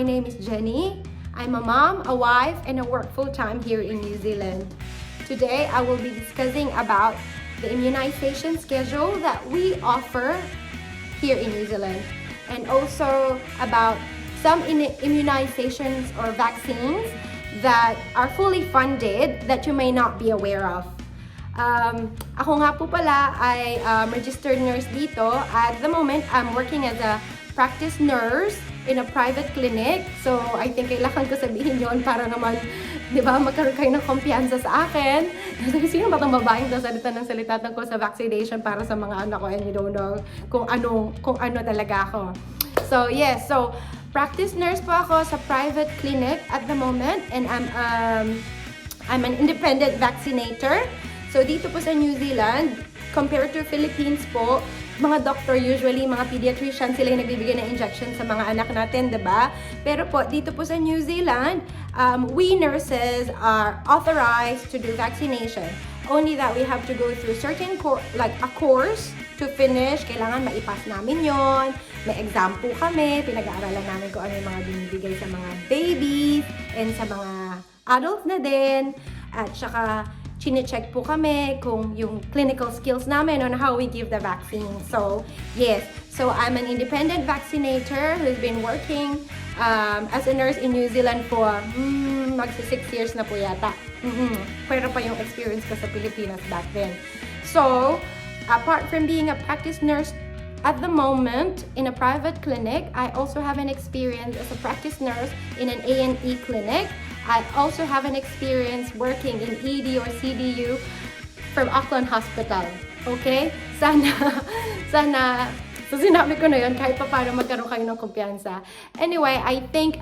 name is Jenny. I'm a mom, a wife, and I work full-time here in New Zealand. Today, I will be discussing about the immunization schedule that we offer here in New Zealand, and also about some immunizations or vaccines that are fully funded that you may not be aware of. Ako nga po pala ay registered nurse dito. At the moment, I'm working as a practice nurse in a private clinic. So, I think kailangan ko sabihin yon para naman, di ba, magkaroon kayo ng kumpiyansa sa akin. Sino ba itong babaeng to salita ng salita tungkol sa vaccination para sa mga anak ko, and you don't know kung ano talaga ako. So, yes. So, practice nurse po ako sa private clinic at the moment, and I'm an independent vaccinator. So, dito po sa New Zealand, compared to Philippines po, mga doctor usually, mga pediatrician, sila yung nagbibigay ng injection sa mga anak natin, diba? Pero po, dito po sa New Zealand, we nurses are authorized to do vaccination. Only that we have to go through certain a course to finish. Kailangan maipas namin yon. May exam po kami. Pinag-aaralan namin kung ano yung mga binibigay sa mga babies and sa mga adults na din. At saka, chine-check po kami kung yung clinical skills namin on how we give the vaccine. So, yes. So, I'm an independent vaccinator who's been working as a nurse in New Zealand for magsi 6 years na po yata. Pero pa yung experience ko sa Filipinas back then. So, apart from being a practice nurse at the moment in a private clinic, I also have an experience as a practice nurse in an A&E clinic. I also have an experience working in ED or CDU from Auckland Hospital. Okay? Sana, so sinabi ko na yun kahit pa paano magkaroon kayo ng kumpiyansa. Anyway, I think,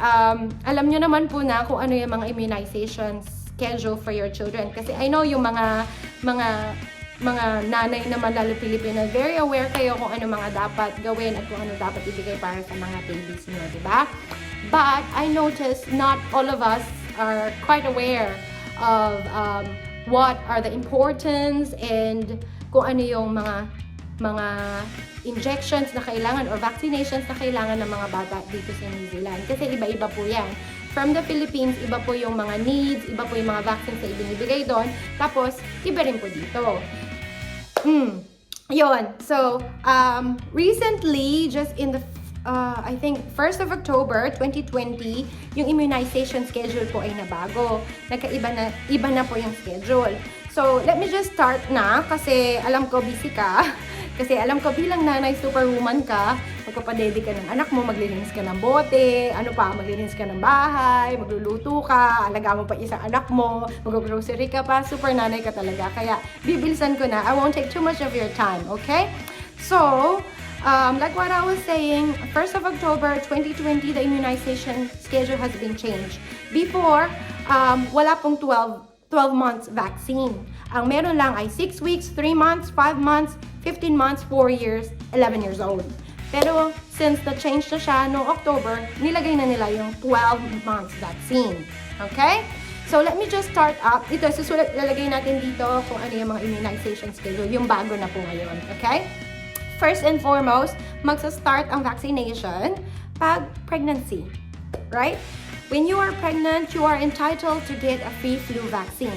alam nyo naman po na kung ano yung mga immunization schedule for your children. Kasi I know yung mga nanay naman, lalo Pilipino, very aware kayo kung ano mga dapat gawin at kung ano dapat ibigay para sa mga babies nyo, di ba? But I noticed not all of us are quite aware of what are the importance and kung ano yung mga injections na kailangan or vaccinations na kailangan ng mga bata dito sa New Zealand. Kasi iba-iba po yan. From the Philippines, iba po yung mga needs, iba po yung mga vaccines na ibinibigay doon. Tapos, iba rin po dito. Yun. So, recently, just in the I think 1st of October 2020, yung immunization schedule po ay nabago. Iba na po yung schedule. So, let me just start na kasi alam ko busy ka. Kasi alam ko bilang nanay, superwoman ka, magpapadede ka ng anak mo, maglilinis ka ng bote, maglilinis ka ng bahay, magluluto ka, alaga mo pa isang anak mo, mag-grocery ka pa, super nanay ka talaga. Kaya, bibilisan ko na. I won't take too much of your time, okay? So, like what I was saying, 1st of October 2020, the immunization schedule has been changed. Before, wala pong 12 months vaccine. Ang meron lang ay 6 weeks, 3 months, 5 months, 15 months, 4 years, 11 years old. Pero since na-change na siya noong October, nilagay na nila yung 12 months vaccine. Okay? So let me just start up. Ito, lalagay natin dito kung ano yung mga immunization schedule, yung bago na po ngayon. Okay? First and foremost, magsa-start ang vaccination pag pregnancy, right? When you are pregnant, you are entitled to get a free flu vaccine.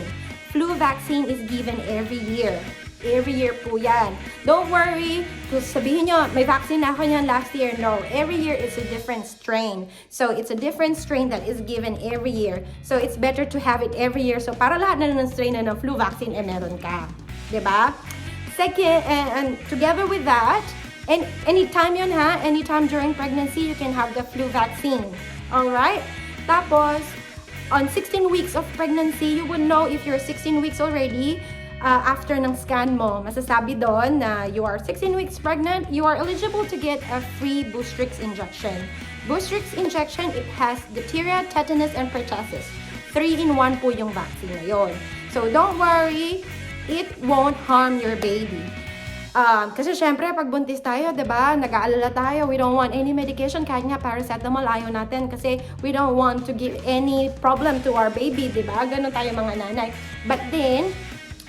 Flu vaccine is given every year. Every year po yan. Don't worry, kung sabihin nyo, may vaccine na ako yan last year. No, every year it's a different strain. So, it's a different strain that is given every year. So, it's better to have it every year. So, para lahat na ng strain na ng flu vaccine, meron ka. Diba? Second, and together with that, and anytime yun ha, anytime during pregnancy, you can have the flu vaccine. Alright? Tapos, on 16 weeks of pregnancy, you would know if you're 16 weeks already, after ng scan mo, masasabi doon na you are 16 weeks pregnant, you are eligible to get a free Boostrix injection. Boostrix injection, it has diphtheria, tetanus, and pertussis. 3-in-1 po yung vaccine na yun. So, don't worry, it won't harm your baby. Kasi syempre, pag buntis tayo, diba, nag-aalala tayo, we don't want any medication, kahit nga paracetamol, ayaw natin kasi we don't want to give any problem to our baby, diba? Ganun tayo mga nanay. But then,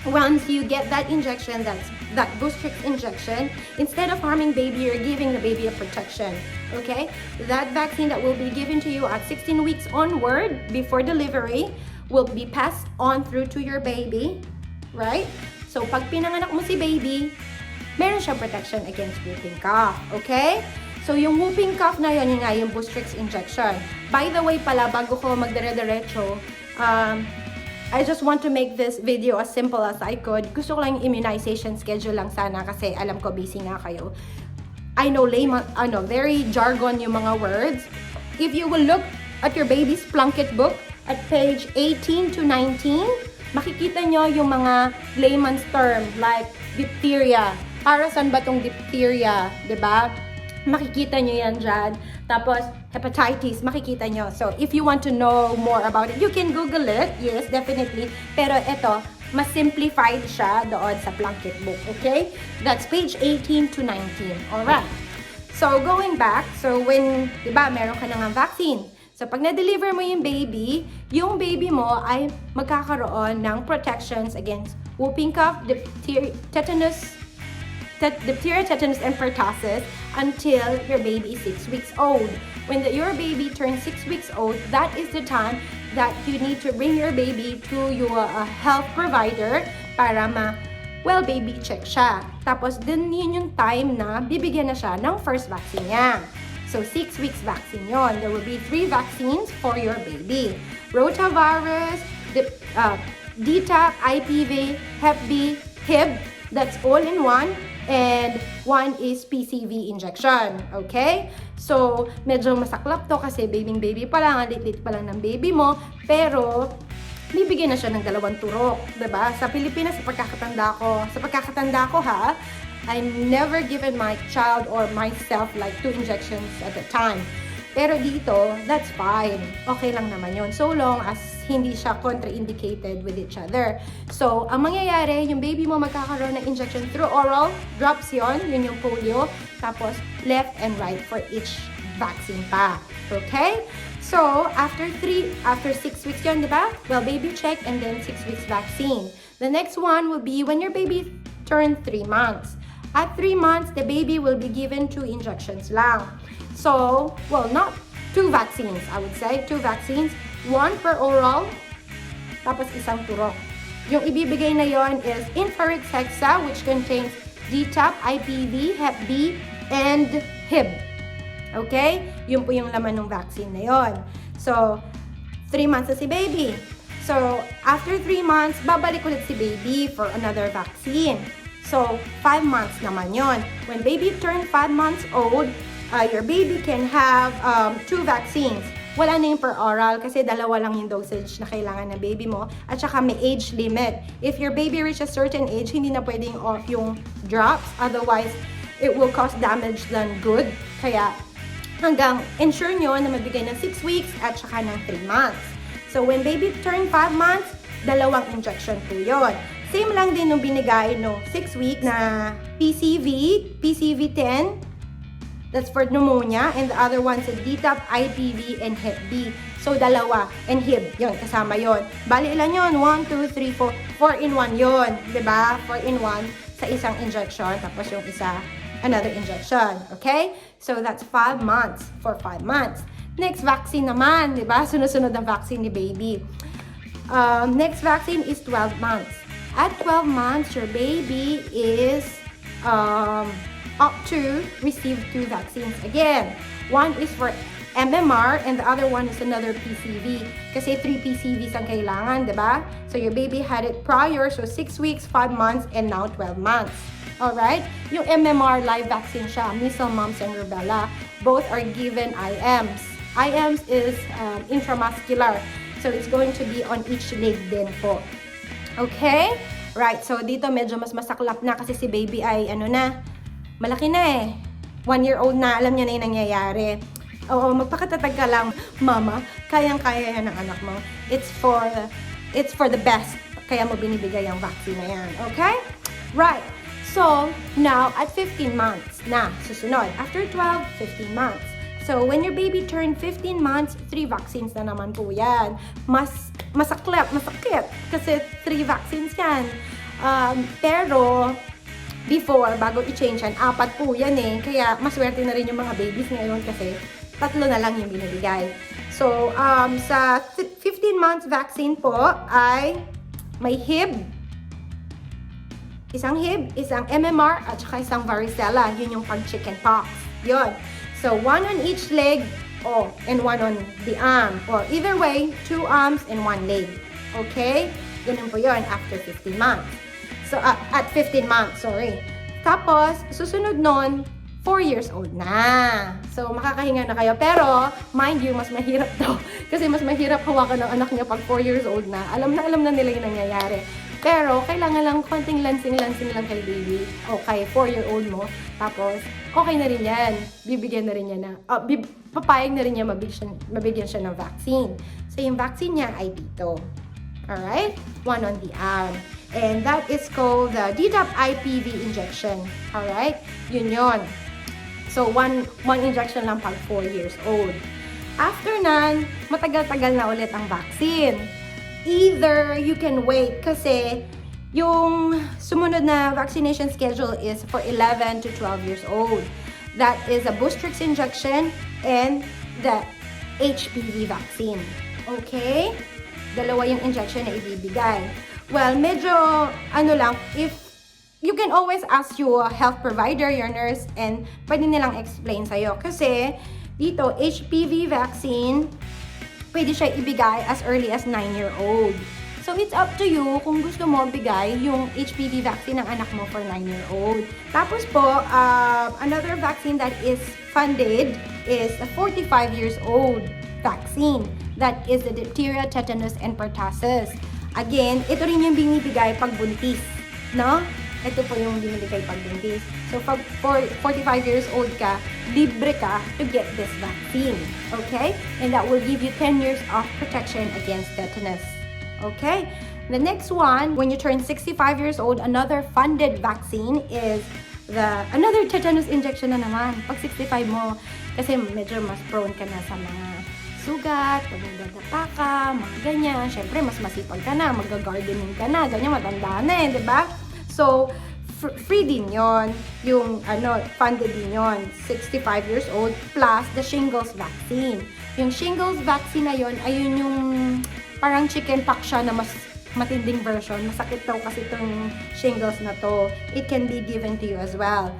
once you get that injection, that's that Boostrix injection, instead of harming baby, you're giving the baby a protection. Okay? That vaccine that will be given to you at 16 weeks onward before delivery will be passed on through to your baby. Right? So, pag pinanganak mo si baby, meron siyang protection against whooping cough. Okay? So, yung whooping cough na yun nga yung Boostrix injection. By the way pala, bago ko magdire-diretso, I just want to make this video as simple as I could. Gusto ko lang yung immunization schedule lang sana kasi alam ko busy nga kayo. I know very jargon yung mga words. If you will look at your baby's Plunkett book at page 18 to 19, makikita nyo yung mga layman's term like diphtheria. Para saan ba tong diphtheria? Diba? Makikita nyo yan dyan. Tapos, hepatitis, makikita nyo. So, if you want to know more about it, you can Google it. Yes, definitely. Pero ito, mas simplified siya doon sa Plunkett book. Okay? That's page 18 to 19. Alright. So, going back. So, when, diba, meron ka na nga vaccine. So, pag na-deliver mo yung baby mo ay magkakaroon ng protections against whooping cough, diphtheria, tetanus, and pertussis until your baby is 6 weeks old. When your baby turns 6 weeks old, that is the time that you need to bring your baby to your health provider para baby check siya. Tapos, din yun yung time na bibigyan na siya ng first vaccine niya. So, 6 weeks vaccine yon. There will be 3 vaccines for your baby. Rotavirus, DTaP, IPV, Hep B, Hib, that's all in one. And one is PCV injection. Okay? So, medyo masaklap to kasi baby pa lang, lit pa lang ng baby mo. Pero, bibigyan na siya ng 2 turok. Diba? Sa Pilipinas, sa pagkakatanda ko ha, I never given my child or myself like 2 injections at a time. Pero dito, that's fine. Okay lang naman yun. So long as hindi siya contraindicated with each other. So, ang mangyayari, yung baby mo magkakaroon ng injection through oral, drops yun yung polio, tapos left and right for each vaccine pa. Okay? So, after 6 weeks yun, diba? Well, baby check and then 6 weeks vaccine. The next one will be when your baby turns 3 months. At 3 months, the baby will be given 2 injections lang. So, well, not 2 vaccines, I would say. 2 vaccines. 1 per oral, tapos isang turok. Yung ibibigay na yon is infrared hexa, which contains DTaP, IPV, Hep B, and Hib. Okay? Yun po yung laman ng vaccine na yon. So, 3 months na si baby. So, after 3 months, babalik ulit si baby for another vaccine. So, 5 months naman yon. When baby turns 5 months old, your baby can have 2 vaccines. Wala na yung per oral kasi 2 lang yung dosage na kailangan ng baby mo. At saka may age limit. If your baby reaches a certain age, hindi na pwedeng off yung drops. Otherwise, it will cause damage than good. Kaya, hanggang ensure nyo na mabigay ng 6 weeks at saka ng 3 months. So, when baby turn 5 months, 2 injection po yun. Same lang din nung binigay no 6 weeks na PCV10, that's for pneumonia, and the other one is DTaP, IPV, and Hep B. So, 2, and Hib, yun, kasama yun. Bali, ilan yun? 1, 2, 3, 4 in 1 yun. Diba? 4 in 1 sa isang injection, tapos yung isa, another injection. Okay? So, that's 5 months for 5 months. Next vaccine naman, diba? Sunod-sunod ang vaccine ni baby. Next vaccine is 12 months. At 12 months, your baby is up to receive 2 vaccines again. One is for MMR and the other one is another PCV. Kasi 3 PCVs ang kailangan, diba? So your baby had it prior, so 6 weeks, 5 months, and now 12 months. Alright? Yung MMR live vaccine siya, measles, mumps, and rubella. Both are given IMs. IMs is intramuscular. So it's going to be on each leg din po. Okay? Right, so dito medyo mas masaklap na kasi si baby ay malaki na eh. 1-year-old na, alam niya na yung nangyayari. Oo, magpakatatag ka lang, mama, kayang-kaya yan ng anak mo. It's for the best. Kaya mo binibigay ang vaccine na yan. Okay? Right. So, now, at 15 months na, susunod. After 12, 15 months. So, when your baby turned 15 months, 3 vaccines na naman po yan. Masakit. Kasi 3 vaccines yan. Pero, Before, bago i-change yan, 4 po yan eh. Kaya maswerte na rin yung mga babies ngayon kasi 3 na lang yung binibigay. So, sa 15 months vaccine po ay may Hib, isang Hib, isang MMR, at saka isang varicella. Yun yung pag-chickenpox. Yun. So, 1 on each leg, and 1 on the arm. Or either way, 2 arms and 1 leg. Okay? Ganun po yun after 15 months. So, at 15 months, sorry. Tapos, susunod nun, 4 years old na. So, makakahinga na kayo. Pero, mind you, mas mahirap daw. Kasi mas mahirap hawakan ng anak niya pag 4 years old na. Alam na nila yung nangyayari. Pero, kailangan lang konting lansing-lansing lang kay baby o kay 4-year-old mo. Tapos, okay na rin yan. Bibigyan na rin niya papayag na rin niya mabigyan siya ng vaccine. So, yung vaccine niya ay dito. Alright? 1 on the arm. And that is called the DTaP IPV injection. Alright? Yun. So, one injection lang pag 4 years old. After nan, matagal-tagal na ulit ang vaccine. Either you can wait kasi yung sumunod na vaccination schedule is for 11 to 12 years old. That is a Boostrix injection and the HPV vaccine. Okay? Dalawa yung injection na ibibigay. Well, medyo, if you can always ask your health provider, your nurse, and pwede nilang explain sa'yo. Kasi, dito, HPV vaccine, pwede siya ibigay as early as 9-year-old. So, it's up to you kung gusto mo bigay yung HPV vaccine ng anak mo for 9-year-old. Tapos po, another vaccine that is funded is a 45 years old vaccine. That is the diphtheria, tetanus, and pertussis. Again, ito rin yung binibigay pag buntis, no? Ito po yung binibigay pag buntis. So, pag 45 years old ka, libre ka to get this vaccine, okay? And that will give you 10 years of protection against tetanus, okay? The next one, when you turn 65 years old, another funded vaccine is another tetanus injection na naman. Pag 65 mo, kasi medyo mas prone ka na sa mga sugat, pag nagdadapa ka, mga ganyan. Siyempre, mas masipag ka na, mag-gardening ka na, ganyan, matanda na eh, di ba? So, free din yon, yung funded din yon, 65 years old, plus the shingles vaccine. Yung shingles vaccine na yon, ayun yung parang chickenpox siya na mas matinding version. Masakit daw kasi itong shingles na to. It can be given to you as well.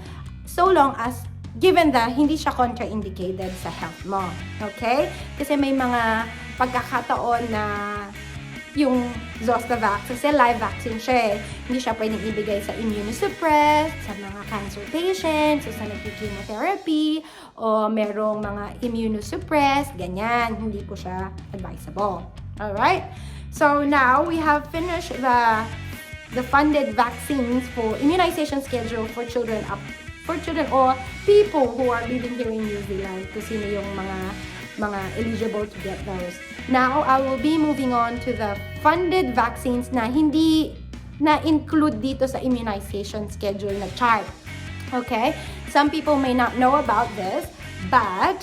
So long as given that hindi siya contraindicated sa health mo. Okay? Kasi may mga pagkakataon na yung Zostavax, kasi live vaccine siya eh. Hindi siya pwedeng ibigay sa immunosuppressed, sa mga cancer patients, o sa nagki-chemotherapy, o merong mga immunosuppressed, ganyan. Hindi po siya advisable. Alright? So now, we have finished the funded vaccines for immunization schedule for children or people who are living here in New Zealand, kung sino yung mga eligible to get those. Now, I will be moving on to the funded vaccines na hindi na-include dito sa immunization schedule na chart. Okay? Some people may not know about this, but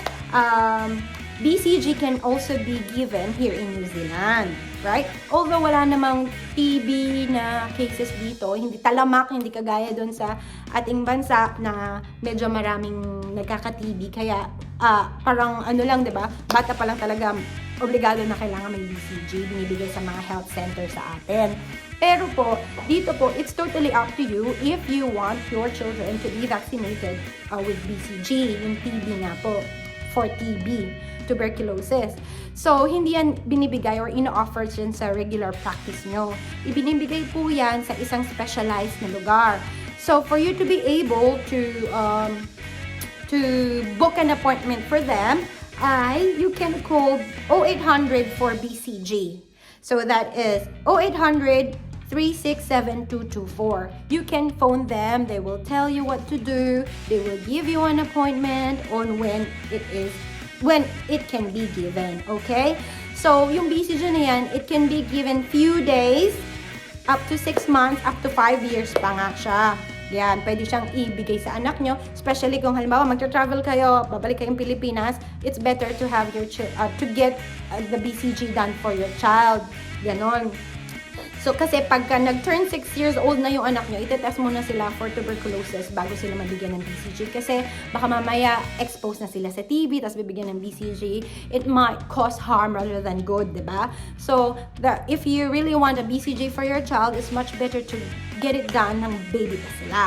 BCG can also be given here in New Zealand. Right? Although wala namang TB na cases dito, hindi talamak, hindi kagaya doon sa ating bansa na medyo maraming nagkaka-TB. Kaya parang lang, 'di ba? Bata pa lang talaga obligado na kailangan may BCG binibigay sa mga health center sa atin. Pero po, dito po, it's totally up to you if you want your children to be vaccinated with BCG, yung TB nga po, for TB, tuberculosis. So, hindi yan binibigay or ino-offer yan sa regular practice nyo. Ibinibigay po yan sa isang specialized na lugar. So, for you to be able to book an appointment for them, you can call 0800 for BCG. So, that is 0800 367-224. You can phone them. They will tell you what to do. They will give you an appointment on when it can be given. Okay? So, yung BCG na yan, it can be given few days, up to 6 months, up to 5 years pa nga siya. Yan, pwede siyang ibigay sa anak nyo. Especially kung halimbawa magta-travel kayo, babalik kayong Pilipinas, it's better to have to get the BCG done for your child. Ganon. So, kasi pagka nag-turn 6 years old na yung anak nyo, itetest muna sila for tuberculosis bago sila mabigyan ng BCG. Kasi baka mamaya expose na sila sa TB, tapos bibigyan ng BCG. It might cause harm rather than good, diba? So, if you really want a BCG for your child, it's much better to get it done ng baby pa sila.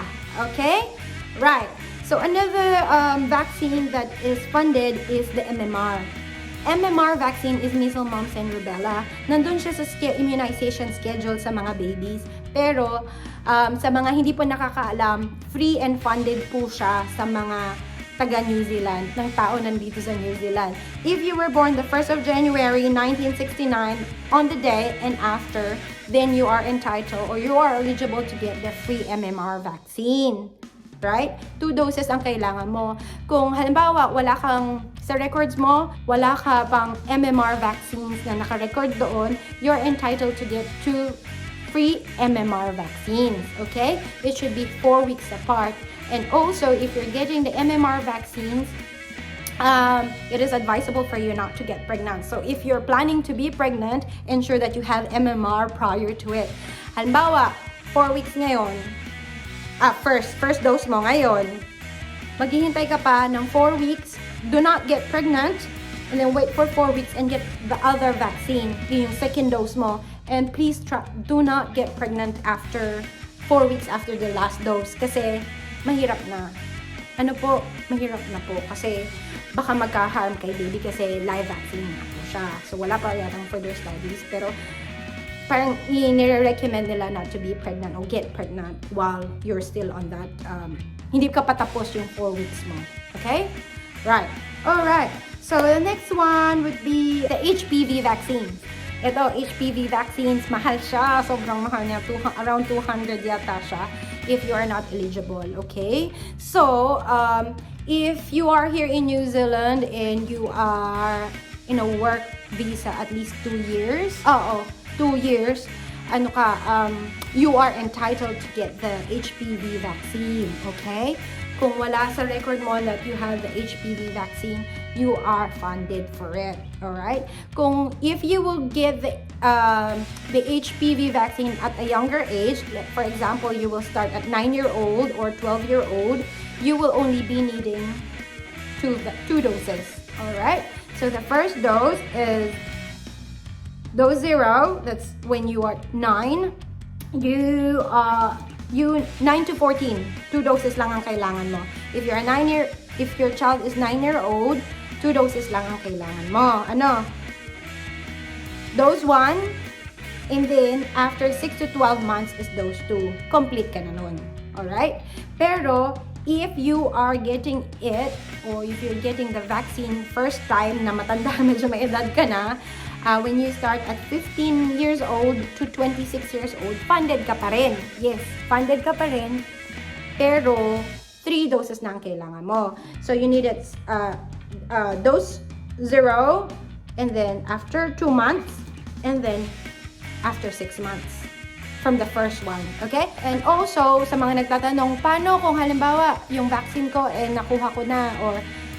Okay? Right. So, another vaccine that is funded is the MMR. MMR vaccine is measles, mumps, and rubella. Nandun siya sa immunization schedule sa mga babies. Pero, sa mga hindi po nakakaalam, free and funded po siya sa mga taga New Zealand, ng tao nandito sa New Zealand. If you were born the 1st of January 1969, on the day and after, then you are entitled or you are eligible to get the free MMR vaccine. Right? 2 doses ang kailangan mo. Kung halimbawa, wala kang sa records mo, wala ka pang MMR vaccines na naka-record doon, you're entitled to get 2 free MMR vaccines. Okay? It should be 4 weeks apart. And also, if you're getting the MMR vaccines, it is advisable for you not to get pregnant. So, if you're planning to be pregnant, ensure that you have MMR prior to it. Halimbawa, 4 weeks ngayon, first dose mo ngayon, maghihintay ka pa ng 4 weeks, do not get pregnant, and then wait for 4 weeks and get the other vaccine, yung second dose mo. And please do not get pregnant after 4 weeks after the last dose kasi mahirap na. Mahirap na po kasi baka magka-harm kay baby kasi live vaccine na po siya. So wala pa yatang further studies, pero parang i-recommend nila not to be pregnant or get pregnant while you're still on that, hindi ka patapos yung 4 weeks mo. Okay? Right. Alright. So, the next one would be the HPV vaccine. Ito, HPV vaccines, mahal siya. Sobrang mahal niya. Around 200 yata siya if you are not eligible. Okay? So, if you are here in New Zealand and you are in a work visa at least 2 years, 2 years, you are entitled to get the HPV vaccine, okay? Kung wala sa record mo that you have the HPV vaccine, you are funded for it, alright? If you will get the HPV vaccine at a younger age, for example, you will start at 9-year-old or 12-year-old, you will only be needing two doses, alright? So the first dose is dose 0, that's when you are 9. You 9 to 14, 2 doses lang ang kailangan mo. If your child is 9-year-old, 2 doses lang ang kailangan mo. Dose 1, and then after 6 to 12 months is dose 2. Complete ka na nun. Alright? Pero if you are getting it, or if you're getting the vaccine first time na matanda, medyo may edad ka na, when you start at 15 years old to 26 years old, funded ka pa rin. Yes, funded ka pa rin. Pero, 3 doses na ang kailangan mo. So, you need it, dose 0, and then after 2 months, and then after 6 months from the first one. Okay? And also, sa mga nagtatanong, paano kung halimbawa, yung vaccine ko, nakuha ko na, or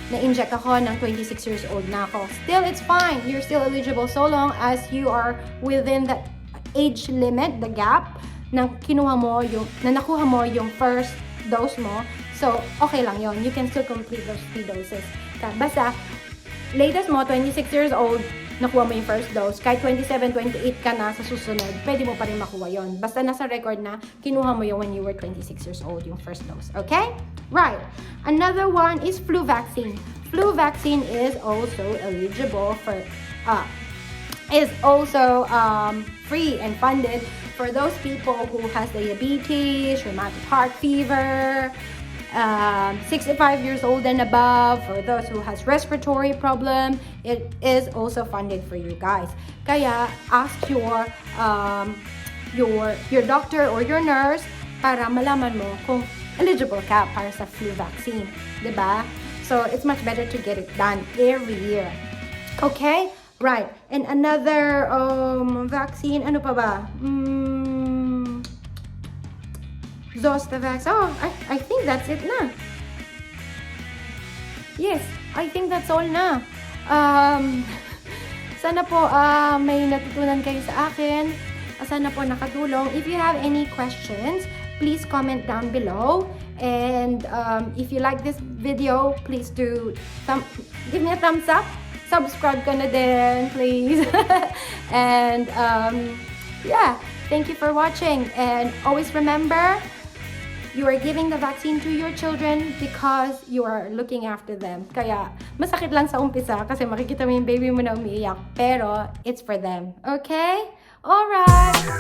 na-inject ako ng 26 years old na ako. Still, it's fine. You're still eligible so long as you are within the age limit, the gap, na nakuha mo yung first dose mo. So, okay lang yon. You can still complete those 3 doses. Basta, latest mo, 26 years old, nakuha mo yung first dose. Kahit 27, 28 ka na sa susunod, pwede mo pa rin makuha yon. Basta nasa record na, kinuha mo yun when you were 26 years old, yung first dose. Okay? Right. Another one is flu vaccine. Flu vaccine is also eligible for, is also free and funded for those people who has diabetes, rheumatic heart fever, 65 years old and above, for those who has respiratory problem, it is also funded for you guys. Kaya ask your doctor or your nurse para malaman mo kung eligible ka para sa flu vaccine, 'di ba? So it's much better to get it done every year. Okay? Right. And another vaccine, ano pa ba? Zostavax. Oh, I think that's it na. Yes, I think that's all na. Sana po may natutunan kayo sa akin. Sana po nakatulong. If you have any questions, please comment down below. And if you like this video, please do give me a thumbs up. Subscribe ka na din, please. And yeah, thank you for watching. And always remember, you are giving the vaccine to your children because you are looking after them. Kaya, masakit lang sa umpisa kasi makikita mo yung baby mo na umiiyak. Pero, it's for them. Okay? Alright!